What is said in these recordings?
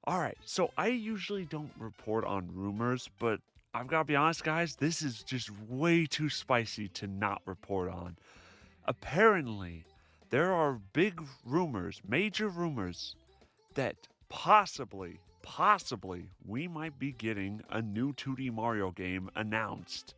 All right, so I usually don't report on rumors, but I've got to be honest, guys, this is just way too spicy to not report on. Apparently, there are big rumors, major rumors, that possibly, we might be getting a new 2D Mario game announced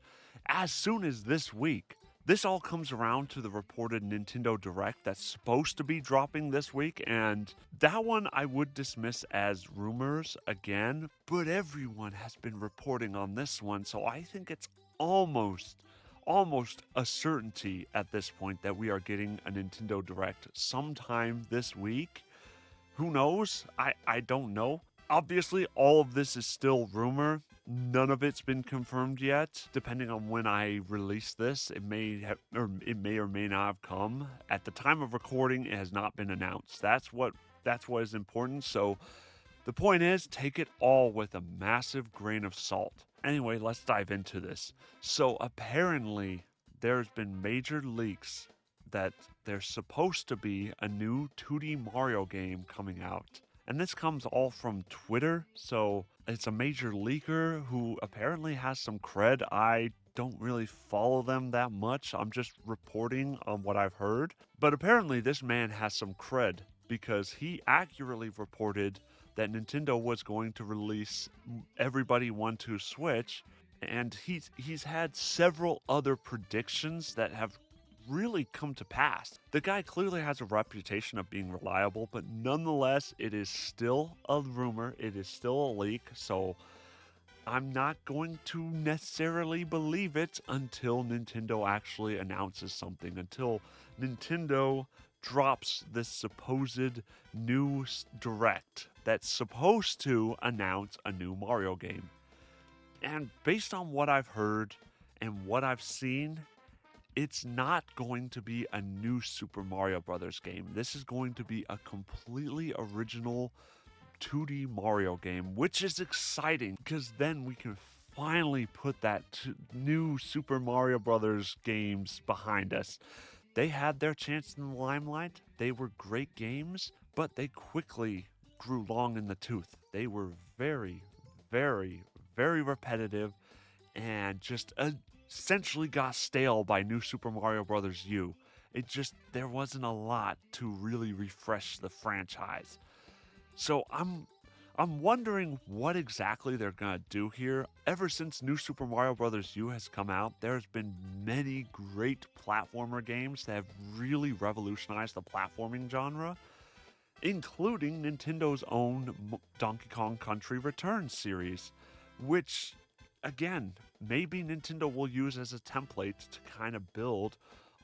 as soon as this week. This all comes around to the reported Nintendo Direct that's supposed to be dropping this week, and that one I would dismiss as rumors again, but everyone has been reporting on this one, so I think it's almost a certainty at this point that we are getting a Nintendo Direct sometime this week. Who knows? I don't know. Obviously, all of this is still rumor. None of it's been confirmed yet. Depending on when I release this, it may or may not have come. At the time of recording, it has not been announced. That's what is important. So the point is, take it all with a massive grain of salt. Anyway, let's dive into this. So apparently, there's been major leaks that there's supposed to be a new 2D Mario game coming out. And this comes all from Twitter, so it's a major leaker who apparently has some cred. I don't really follow them that much. I'm just reporting on what I've heard. But apparently, this man has some cred because he accurately reported that Nintendo was going to release Everybody Want to Switch, and he's had several other predictions that have really come to pass. The guy clearly has a reputation of being reliable, but nonetheless, it is still a rumor, it is still a leak, so I'm not going to necessarily believe it until Nintendo actually announces something, until Nintendo drops this supposed new direct that's supposed to announce a new Mario game. And based on what I've heard and what I've seen, it's not going to be a new Super Mario Brothers game. This is going to be a completely original 2D Mario game, which is exciting because then we can finally put that new Super Mario Brothers games behind us. They had their chance in the limelight. They were great games, but they quickly grew long in the tooth. They were very, very, very repetitive and just essentially got stale by New Super Mario Bros. U. There wasn't a lot to really refresh the franchise. So I'm wondering what exactly they're gonna do here. Ever since New Super Mario Bros. U has come out, there's been many great platformer games that have really revolutionized the platforming genre, including Nintendo's own Donkey Kong Country Returns series, which, again, maybe Nintendo will use as a template to kind of build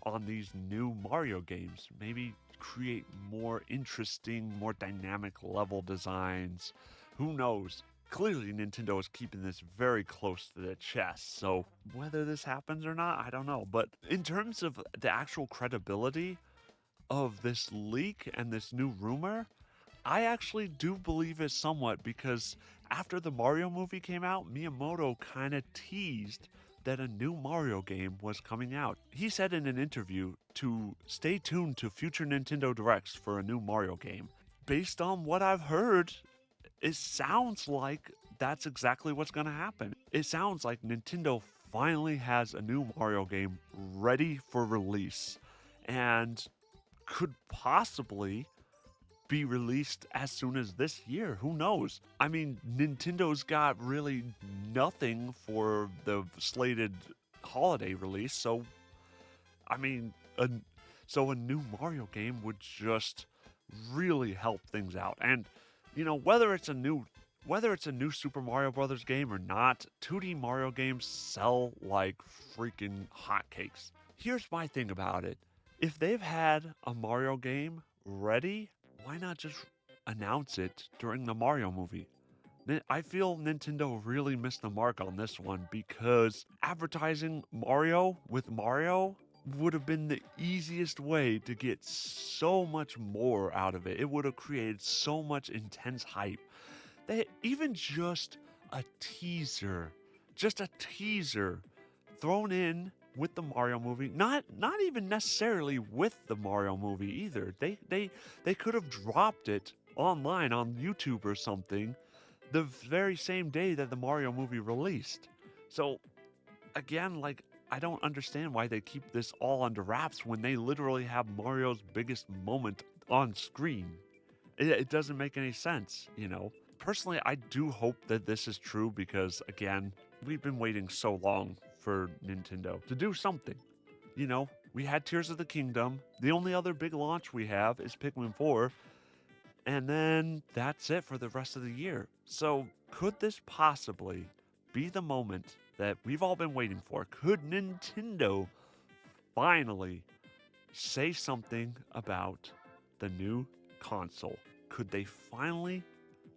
on these new Mario games. Maybe create more interesting, more dynamic level designs. Who knows? Clearly, Nintendo is keeping this very close to their chest, so whether this happens or not, I don't know. But in terms of the actual credibility of this leak and this new rumor, I actually do believe it somewhat because after the Mario movie came out, Miyamoto kind of teased that a new Mario game was coming out. He said in an interview to stay tuned to future Nintendo Directs for a new Mario game. Based on what I've heard, it sounds like that's exactly what's going to happen. It sounds like Nintendo finally has a new Mario game ready for release and could possibly be released as soon as this year. Who knows? I mean, Nintendo's got really nothing for the slated holiday release, so I mean, a new Mario game would just really help things out. And whether it's a new Super Mario Brothers game or not, 2D Mario games sell like freaking hotcakes. Here's my thing about it. If they've had a Mario game ready, why not just announce it during the Mario movie? I feel Nintendo really missed the mark on this one because advertising Mario with Mario would have been the easiest way to get so much more out of it. It would have created so much intense hype. They even just a teaser thrown in with the Mario movie, not even necessarily with the Mario movie either. They could have dropped it online on YouTube or something the very same day that the Mario movie released. So again, like, I don't understand why they keep this all under wraps when they literally have Mario's biggest moment on screen. It doesn't make any sense, you know? Personally, I do hope that this is true because, again, we've been waiting so long for Nintendo to do something. You know, we had Tears of the Kingdom. The only other big launch we have is Pikmin 4, and then that's it for the rest of the year. So, could this possibly be the moment that we've all been waiting for? Could Nintendo finally say something about the new console? Could they finally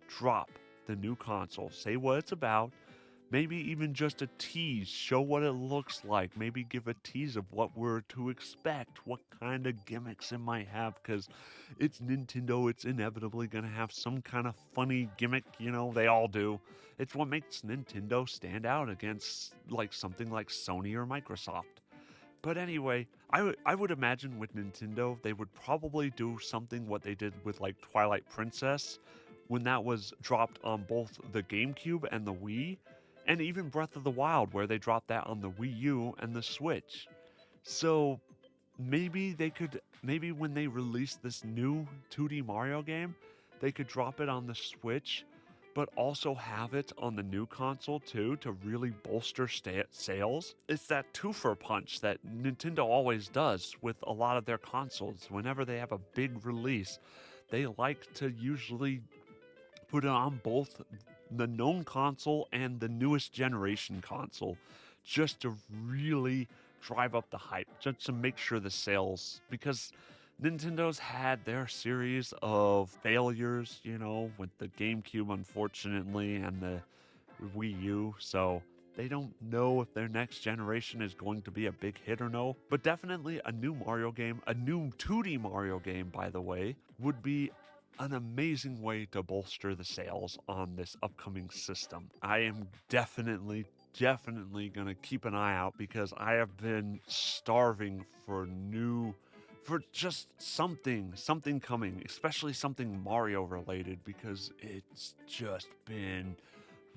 drop the new console? Say what it's about. Maybe even just a tease, show what it looks like. Maybe give a tease of what we're to expect, what kind of gimmicks it might have, because it's Nintendo, it's inevitably going to have some kind of funny gimmick, you know, they all do. It's what makes Nintendo stand out against like something like Sony or Microsoft. But anyway, I would imagine with Nintendo, they would probably do something what they did with like Twilight Princess when that was dropped on both the GameCube and the Wii, and even Breath of the Wild, where they dropped that on the Wii U and the Switch. So maybe when they release this new 2D Mario game, they could drop it on the Switch, but also have it on the new console too to really bolster sales. It's that twofer punch that Nintendo always does with a lot of their consoles. Whenever they have a big release, they like to usually put it on both the known console and the newest generation console just to really drive up the hype, just to make sure the sales, because Nintendo's had their series of failures, you know, with the GameCube, unfortunately, and the Wii U. So they don't know if their next generation is going to be a big hit or no. But definitely a new Mario game, a new 2D Mario game, by the way, would be an amazing way to bolster the sales on this upcoming system. I am definitely going to keep an eye out because I have been starving for just something coming, especially something Mario related, because it's just been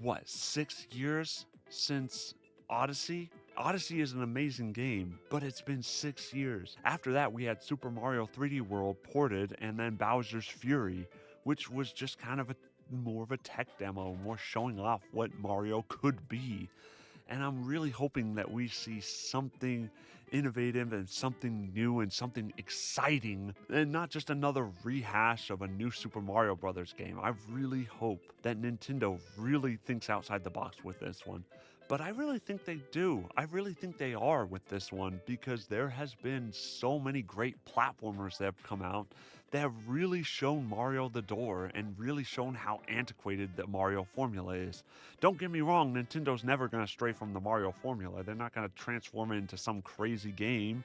what, 6 years since Odyssey? Odyssey is an amazing game, but it's been 6 years. After that, we had Super Mario 3D World ported, and then Bowser's Fury, which was just kind of more of a tech demo, more showing off what Mario could be. And I'm really hoping that we see something innovative and something new and something exciting and not just another rehash of a new Super Mario Brothers game. I really hope that Nintendo really thinks outside the box with this one. But I really think they do. I really think they are with this one because there has been so many great platformers that have come out that have really shown Mario the door and really shown how antiquated the Mario formula is. Don't get me wrong, Nintendo's never going to stray from the Mario formula. They're not going to transform it into some crazy game.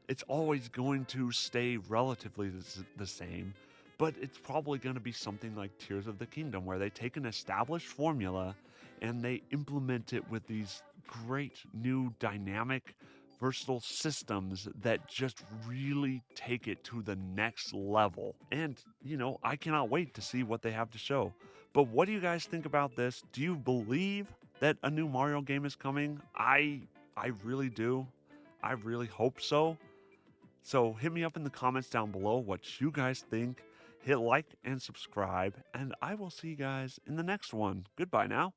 It's always going to stay relatively the same, but it's probably going to be something like Tears of the Kingdom, where they take an established formula and they implement it with these great new dynamic versatile systems that just really take it to the next level. And, you know, I cannot wait to see what they have to show. But what do you guys think about this? Do you believe that a new Mario game is coming? I really do. I really hope so. So hit me up in the comments down below what you guys think. Hit like and subscribe, and I will see you guys in the next one. Goodbye now.